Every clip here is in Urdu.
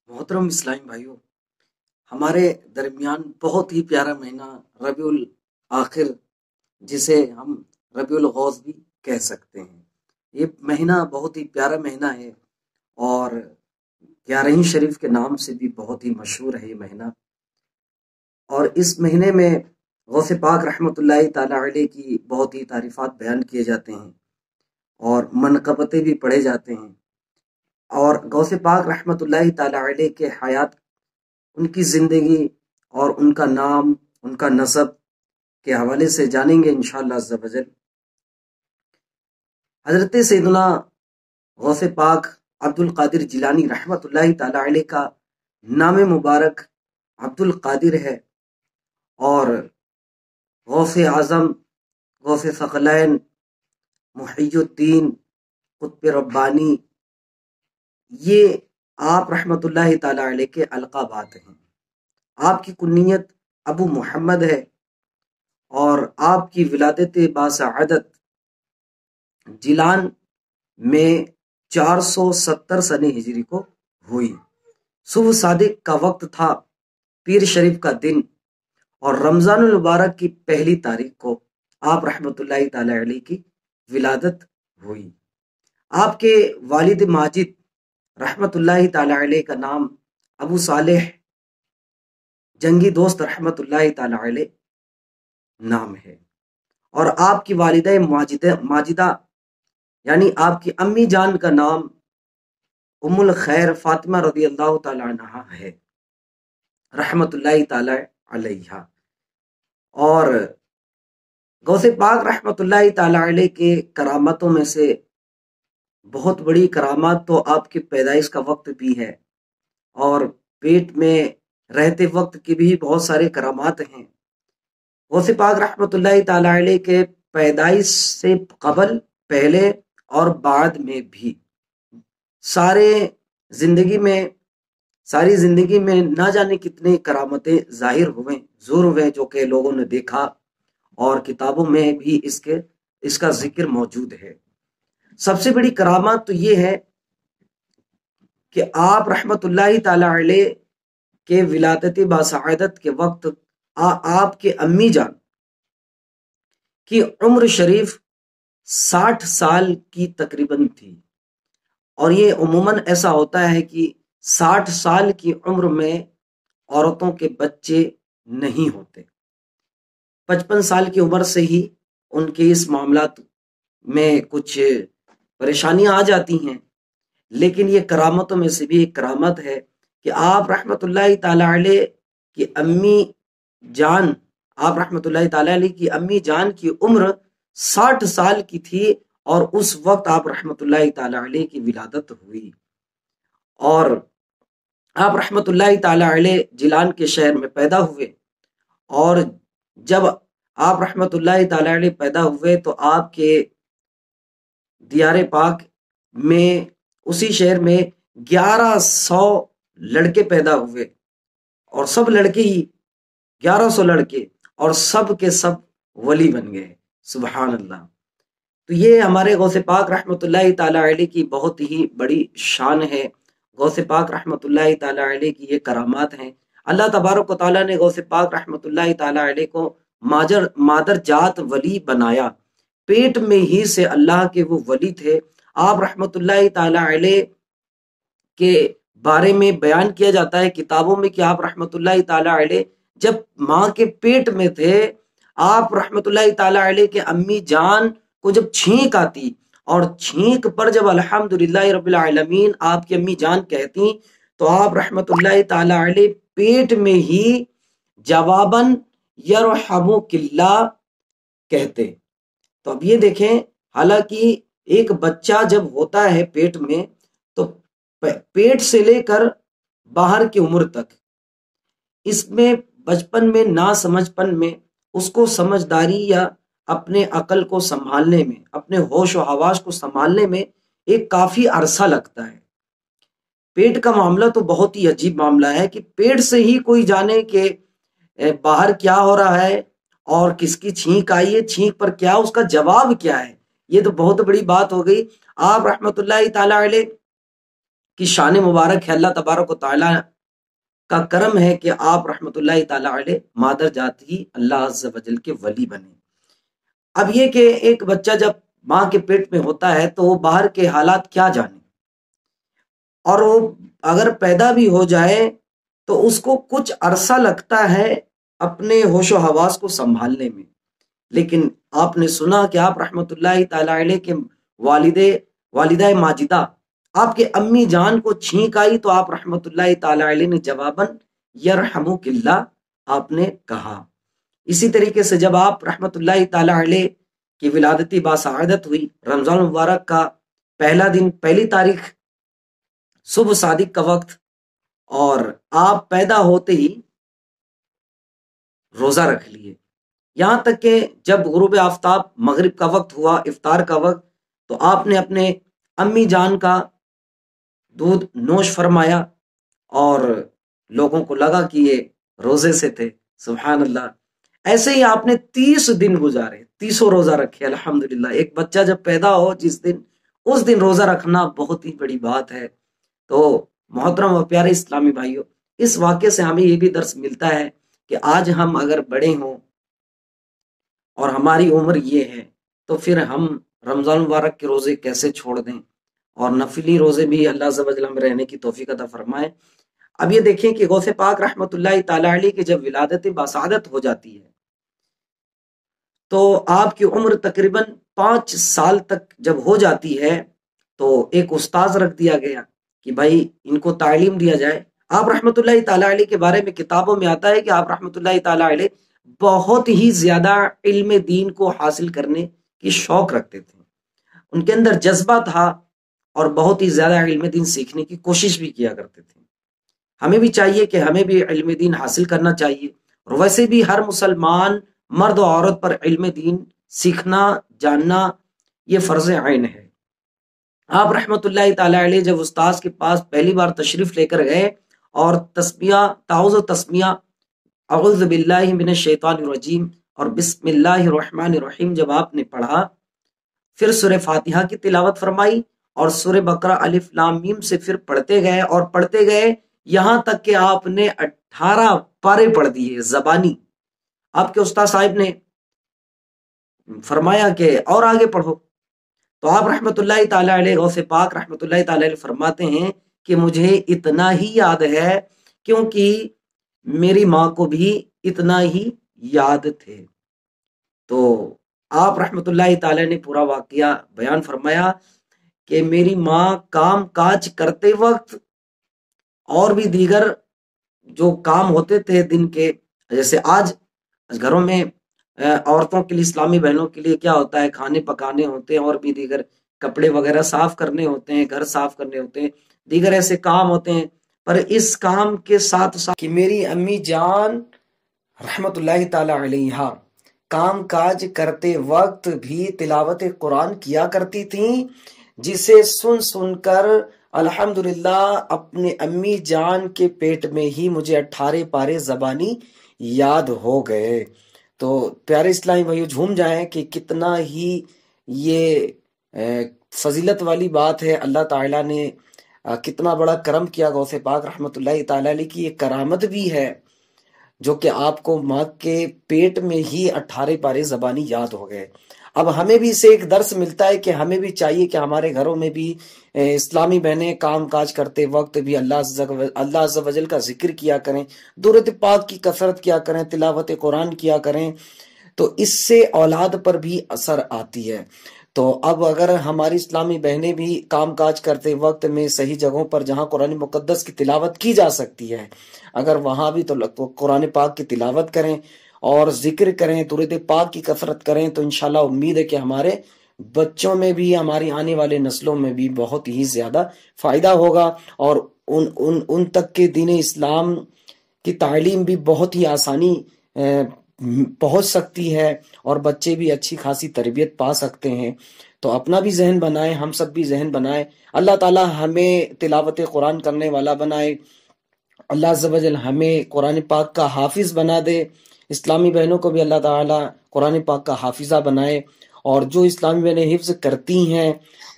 محترم اسلام بھائیوں، ہمارے درمیان بہت ہی پیارا مہینہ ربیع الآخر، جسے ہم ربیع الغوث بھی کہہ سکتے ہیں۔ یہ مہینہ بہت ہی پیارا مہینہ ہے اور 11 شریف کے نام سے بھی بہت ہی مشہور ہے یہ مہینہ۔ اور اس مہینے میں غوث پاک رحمۃ اللہ تعالی علیہ کی بہت ہی تعریفات بیان کیے جاتے ہیں اور منقبتیں بھی پڑھے جاتے ہیں، اور غوث پاک رحمۃ اللہ تعالی علیہ کے حیات، ان کی زندگی اور ان کا نام، ان کا نسب کے حوالے سے جانیں گے انشاءاللہ عز و جل۔ حضرت سیدنا غوث پاک عبد القادر جیلانی رحمۃ اللہ تعالی علیہ کا نام مبارک عبد القادر ہے، اور غوث اعظم، غوث ثقلین، محی الدین، قطب ربانی، یہ آپ رحمۃ اللہ تعالی علیہ کے القابات ہیں۔ آپ کی کنیت ابو محمد ہے، اور آپ کی ولادت باسعادت جیلان میں 470 سن ہجری کو ہوئی۔ صبح صادق کا وقت تھا، پیر شریف کا دن، اور رمضان المبارک کی پہلی تاریخ کو آپ رحمۃ اللہ تعالی علیہ کی ولادت ہوئی۔ آپ کے والد ماجد رحمۃ اللہ تعالی علیہ کا نام ابو صالح جنگی دوست رحمۃ اللہ تعالی علیہ نام ہے، اور آپ کی والدہ ماجدہ یعنی آپ کی امی جان کا نام ام الخیر فاطمہ رضی اللہ تعالی عنہا ہے رحمۃ اللہ تعالی علیہ۔ اور غوث پاک رحمۃ اللہ تعالی علیہ کے کرامتوں میں سے بہت بڑی کرامات تو آپ کی پیدائش کا وقت بھی ہے، اور پیٹ میں رہتے وقت کی بھی بہت سارے کرامات ہیں۔ غوث پاک رحمۃ اللہ تعالی علیہ کے پیدائش سے قبل، پہلے اور بعد میں بھی ساری زندگی میں نہ جانے کتنے کرامتیں ظاہر ہوئے جو کہ لوگوں نے دیکھا، اور کتابوں میں بھی اس کا ذکر موجود ہے۔ سب سے بڑی کرامات تو یہ ہے کہ آپ رحمۃ اللہ تعالی علیہ کے ولادت باسعادت کے وقت آپ کے امی جان کی عمر شریف 60 سال کی تقریباً تھی، اور یہ عموماً ایسا ہوتا ہے کہ 60 سال کی عمر میں عورتوں کے بچے نہیں ہوتے۔ 55 سال کی عمر سے ہی ان کے اس معاملات میں کچھ پریشانیاں آ جاتی ہیں، لیکن یہ کرامتوں میں سے بھی ایک کرامت ہے کہ آپ رحمۃ اللہ تعالی علیہ کی امی جان کی عمر 60 سال کی تھی، اور اس وقت آپ رحمۃ اللہ تعالی علیہ کی ولادت ہوئی۔ اور آپ رحمۃ اللہ تعالی علیہ جیلان کے شہر میں پیدا ہوئے، اور جب آپ رحمۃ اللہ تعالی علیہ پیدا ہوئے تو آپ کے دیار پاک میں، اسی شہر میں 1100 لڑکے پیدا ہوئے، اور سب لڑکے ہی 1100 لڑکے، اور سب کے سب ولی بن گئے، سبحان اللہ۔ تو یہ ہمارے غوث پاک رحمۃ اللہ تعالی علیہ کی بہت ہی بڑی شان ہے۔ غوث پاک رحمۃ اللہ تعالی علیہ کی یہ کرامات ہیں۔ اللہ تبارک و تعالیٰ نے غوث پاک رحمۃ اللہ تعالی علیہ کو مادر جات ولی بنایا، پیٹ میں ہی سے اللہ کے وہ ولی تھے۔ آپ رحمۃ اللہ تعالی علیہ کے بارے میں بیان کیا جاتا ہے کتابوں میں کہ آپ رحمۃ اللہ تعالی علیہ جب ماں کے پیٹ میں تھے، آپ رحمۃ اللہ تعالی علیہ کے امی جان کو جب چھینک آتی، اور چھینک پر جب الحمدللہ رب العالمین آپ کی امی جان کہتی، تو آپ رحمۃ اللہ تعالی علیہ پیٹ میں ہی جواباً یرحمک اللہ کہتے۔ تو اب یہ دیکھیں، حالانکہ ایک بچہ جب ہوتا ہے پیٹ میں، تو پیٹ سے لے کر باہر کی عمر تک، اس میں بچپن میں ناسمجھ پن میں اس کو سمجھداری یا اپنے عقل کو سنبھالنے میں، اپنے ہوش و حواس کو سنبھالنے میں ایک کافی عرصہ لگتا ہے۔ پیٹ کا معاملہ تو بہت ہی عجیب معاملہ ہے کہ پیٹ سے ہی کوئی جانے کہ باہر کیا ہو رہا ہے، اور کس کی چھینک آئی ہے، چھینک پر کیا اس کا جواب کیا ہے۔ یہ تو بہت بڑی بات ہو گئی۔ آپ رحمۃ اللہ تعالی علیہ کی شان مبارک ہے، اللہ تبارک و تعالیٰ کا کرم ہے کہ آپ رحمت اللہ تعالی علیہ مادر جات ہی اللہ عز و جل کے ولی بنے۔ اب یہ کہ ایک بچہ جب ماں کے پیٹ میں ہوتا ہے تو وہ باہر کے حالات کیا جانے، اور وہ اگر پیدا بھی ہو جائے تو اس کو کچھ عرصہ لگتا ہے اپنے ہوش و حواس کو سنبھالنے میں۔ لیکن آپ نے سنا کہ آپ رحمت اللہ تعالی علیہ کے والدہ ماجدہ آپ کے امی جان کو چھینک آئی تو آپ رحمت اللہ تعالی علیہ نے جواباً یرحمک اللہ آپ نے کہا۔ اسی طریقے سے جب آپ رحمت اللہ تعالی علیہ کی ولادتی باسعادت ہوئی، رمضان مبارک کا پہلا دن، پہلی تاریخ، صبح صادق کا وقت، اور آپ پیدا ہوتے ہی روزہ رکھ لیے، یہاں تک کہ جب غروب آفتاب مغرب کا وقت ہوا، افطار کا وقت، تو آپ نے اپنے امی جان کا دودھ نوش فرمایا اور لوگوں کو لگا کہ یہ روزے سے تھے۔ سبحان اللہ، ایسے ہی آپ نے 30 دن گزارے، 30 روزہ رکھے۔ الحمدللہ، ایک بچہ جب پیدا ہو جس دن، اس دن روزہ رکھنا بہت ہی بڑی بات ہے۔ تو محترم و پیارے اسلامی بھائیوں، اس واقعے سے ہمیں یہ بھی درس ملتا ہے کہ آج ہم اگر بڑے ہوں اور ہماری عمر یہ ہے تو پھر ہم رمضان مبارک کے روزے کیسے چھوڑ دیں، اور نفلی روزے بھی اللہ عز و جل ہمیں رہنے کی توفیق عطا فرمائے۔ اب یہ دیکھیں کہ غوث پاک رحمت اللہ تعالی علیہ کی جب ولادت باسعادت ہو جاتی ہے تو آپ کی عمر تقریباً 5 سال تک جب ہو جاتی ہے تو ایک استاذ رکھ دیا گیا کہ بھائی ان کو تعلیم دیا جائے۔ آپ رحمت اللہ تعالی علیہ کے بارے میں کتابوں میں آتا ہے کہ آپ رحمت اللہ تعالی علیہ بہت ہی زیادہ علم دین کو حاصل کرنے کی شوق رکھتے تھے، ان کے اندر جذبہ تھا، اور بہت ہی زیادہ علم دین سیکھنے کی کوشش بھی کیا کرتے تھے۔ ہمیں بھی چاہیے کہ ہمیں بھی علم دین حاصل کرنا چاہیے، اور ویسے بھی ہر مسلمان مرد و عورت پر علم دین سیکھنا جاننا یہ فرض عین ہے۔ آپ رحمت اللہ تعالی علیہ جب استاذ کے پاس پہلی بار تشریف لے کر گئے اور تسمیہ، تعوذ و تسمیہ، اعوذ باللہ من الشیطان الرجیم اور بسم اللہ الرحمن الرحیم جب آپ نے پڑھا، پھر سورہ فاتحہ کی تلاوت فرمائی اور سورہ بقرہ الف لام میم سے پھر پڑھتے گئے اور پڑھتے گئے، یہاں تک کہ آپ نے 18 پارے پڑھ دیے زبانی۔ آپ کے استاد صاحب نے فرمایا کہ اور آگے پڑھو، تو آپ رحمت اللہ تعالی علیہ غوث پاک رحمت اللہ تعالی علیہ فرماتے ہیں کہ مجھے اتنا ہی یاد ہے کیونکہ میری ماں کو بھی اتنا ہی یاد تھے۔ تو آپ رحمت اللہ تعالی نے پورا واقعہ بیان فرمایا کہ میری ماں کام کاج کرتے وقت اور بھی دیگر جو کام ہوتے تھے دن کے، جیسے آج گھروں میں عورتوں کے لیے، اسلامی بہنوں کے لیے کیا ہوتا ہے، کھانے پکانے ہوتے ہیں، اور بھی دیگر کپڑے وغیرہ صاف کرنے ہوتے ہیں، گھر صاف کرنے ہوتے ہیں، دیگر ایسے کام ہوتے ہیں، پر اس کام کے ساتھ ساتھ کہ میری امی جان رحمت اللہ تعالی علیہ کام کاج کرتے وقت بھی تلاوت قرآن کیا کرتی تھیں، جسے سن سن کر الحمدللہ اپنے امی جان کے پیٹ میں ہی مجھے 18 پارے زبانی یاد ہو گئے۔ تو پیارے اسلامی بھائیو، جھوم جائیں کہ کتنا ہی یہ فضیلت والی بات ہے، اللہ تعالیٰ نے کتنا بڑا کرم کیا غوث پاک رحمت اللہ تعالیٰ علیہ کی، یہ کرامت بھی ہے جو کہ آپ کو ماں کے پیٹ میں ہی 18 پارے زبانی یاد ہو گئے۔ اب ہمیں بھی اسے ایک درس ملتا ہے کہ ہمیں بھی چاہیے کہ ہمارے گھروں میں بھی اسلامی بہنیں کام کاج کرتے وقت بھی اللہ عز و جل کا ذکر کیا کریں، درود پاک کی کثرت کیا کریں، تلاوت قرآن کیا کریں، تو اس سے اولاد پر بھی اثر آتی ہے۔ تو اب اگر ہماری اسلامی بہنیں بھی کام کاج کرتے وقت میں صحیح جگہوں پر جہاں قرآن مقدس کی تلاوت کی جا سکتی ہے، اگر وہاں بھی تو قرآن پاک کی تلاوت کریں اور ذکر کریں، درود پاک کی کثرت کریں، تو انشاءاللہ امید ہے کہ ہمارے بچوں میں بھی، ہماری آنے والے نسلوں میں بھی بہت ہی زیادہ فائدہ ہوگا، اور ان تک کے دین اسلام کی تعلیم بھی بہت ہی آسانی پہنچ سکتی ہے، اور بچے بھی اچھی خاصی تربیت پا سکتے ہیں۔ تو اپنا بھی ذہن بنائیں، ہم سب بھی ذہن بنائیں، اللہ تعالی ہمیں تلاوت قرآن کرنے والا بنائے، اللہ عز و جل ہمیں قرآن پاک کا حافظ بنا دے، اسلامی بہنوں کو بھی اللہ تعالی قرآن پاک کا حافظہ بنائے، اور جو اسلامی بہنیں حفظ کرتی ہیں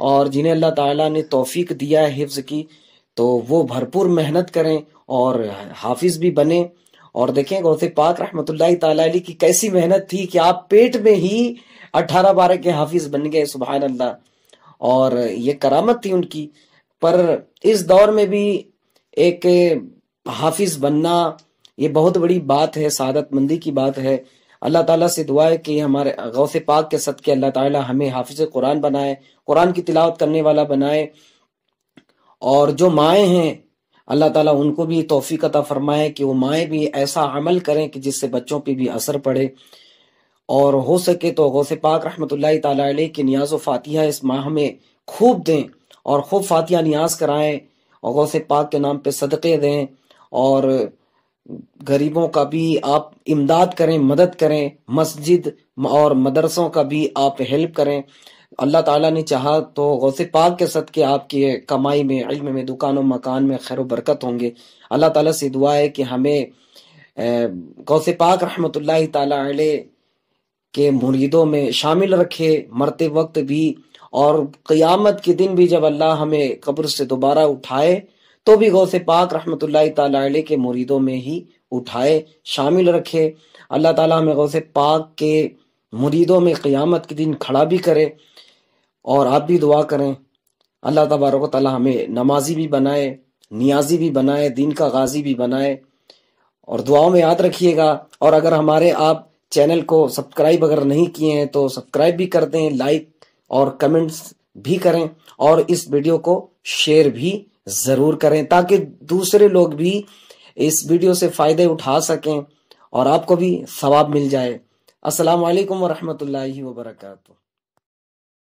اور جنہیں اللہ تعالیٰ نے توفیق دیا ہے حفظ کی، تو وہ بھرپور محنت کریں اور حافظ بھی بنے. اور دیکھیں غوث پاک رحمت اللہ تعالی علیہ کی کیسی محنت تھی کہ آپ پیٹ میں ہی 18-12 کے حافظ بن گئے، سبحان اللہ. اور یہ کرامت تھی ان کی. پر اس دور میں بھی ایک حافظ بننا یہ بہت بڑی بات ہے، سعادت مندی کی بات ہے. اللہ تعالیٰ سے دعا ہے کہ ہمارے غوث پاک کے صدقے اللہ تعالیٰ ہمیں حافظ قرآن بنائے، قرآن کی تلاوت کرنے والا بنائے. اور جو مائیں ہیں اللہ تعالیٰ ان کو بھی توفیق عطا فرمائے کہ وہ مائیں بھی ایسا عمل کریں کہ جس سے بچوں پہ بھی اثر پڑے. اور ہو سکے تو غوث پاک رحمت اللہ تعالیٰ علیہ کی نیاز و فاتحہ اس ماہ میں خوب دیں اور خوب فاتحہ نیاز کرائیں اور غوث پاک کے نام پہ صدقے دیں. اور غریبوں کا بھی آپ امداد کریں، مدد کریں، مسجد اور مدرسوں کا بھی آپ ہیلپ کریں. اللہ تعالیٰ نے چاہا تو غوث پاک کے صدقے آپ کی کمائی میں، علم میں، دکان و مکان میں خیر و برکت ہوں گے. اللہ تعالیٰ سے دعا ہے کہ ہمیں غوث پاک رحمت اللہ تعالی علیہ کے مریدوں میں شامل رکھے مرتے وقت بھی، اور قیامت کے دن بھی جب اللہ ہمیں قبر سے دوبارہ اٹھائے تو بھی غوث پاک رحمت اللہ تعالی علیہ کے مریدوں میں ہی اٹھائے، شامل رکھے. اللہ تعالیٰ ہمیں غوث پاک کے مریدوں میں قیامت کے دن کھڑا بھی کرے. اور آپ بھی دعا کریں اللہ تبارک و تعالیٰ ہمیں نمازی بھی بنائے، نیازی بھی بنائے، دین کا غازی بھی بنائے. اور دعاؤں میں یاد رکھیے گا. اور اگر ہمارے آپ چینل کو سبسکرائب اگر نہیں کیے ہیں تو سبسکرائب بھی کر دیں، لائک اور کمنٹس بھی کریں، اور اس ویڈیو کو شیئر بھی ضرور کریں تاکہ دوسرے لوگ بھی اس ویڈیو سے فائدے اٹھا سکیں اور آپ کو بھی ثواب مل جائے. السلام علیکم ورحمۃ اللہ وبرکاتہ.